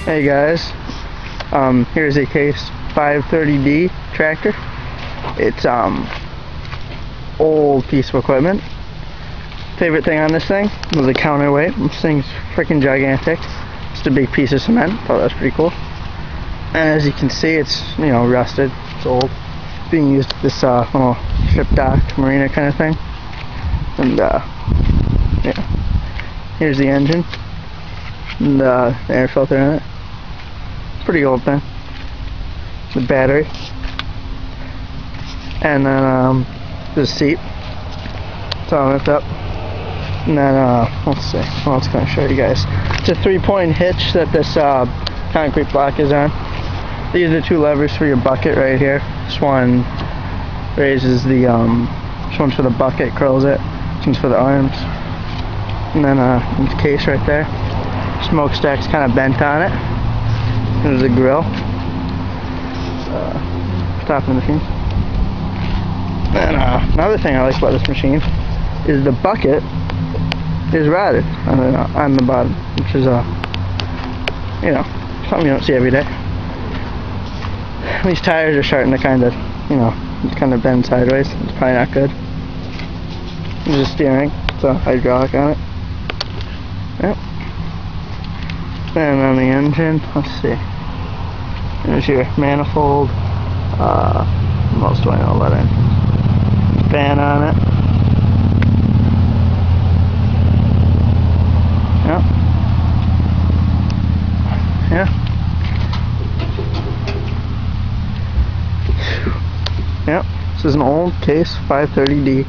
Hey guys, here's a Case 530D tractor. It's old piece of equipment. Favorite thing on this thing was the counterweight. This thing's freaking gigantic. Just a big piece of cement. Thought that was pretty cool. And as you can see, it's rusted. It's old. Being used at this little ship dock, marina kind of thing. And yeah, here's the engine and the air filter in it. Pretty old thing. The battery, and then the seat. It's all hooked up. And then let's see, what else can I show you guys? It's a 3-point hitch that this concrete block is on. These are the two levers for your bucket right here. This one raises the this one's for the bucket, curls it. This one's for the arms. And then the case right there. Smokestack's kind of bent on it. There's a grill. Top of the machine. And another thing I like about this machine is the bucket is rotted on the bottom, which is something you don't see every day. These tires are starting to kind of bend sideways. It's probably not good. There's a steering. It's a hydraulic on it. Yep. And on the engine, let's see. There's your manifold. What else do I know about it? Fan on it. Yep. Yeah. Yep. This is an old Case 530D.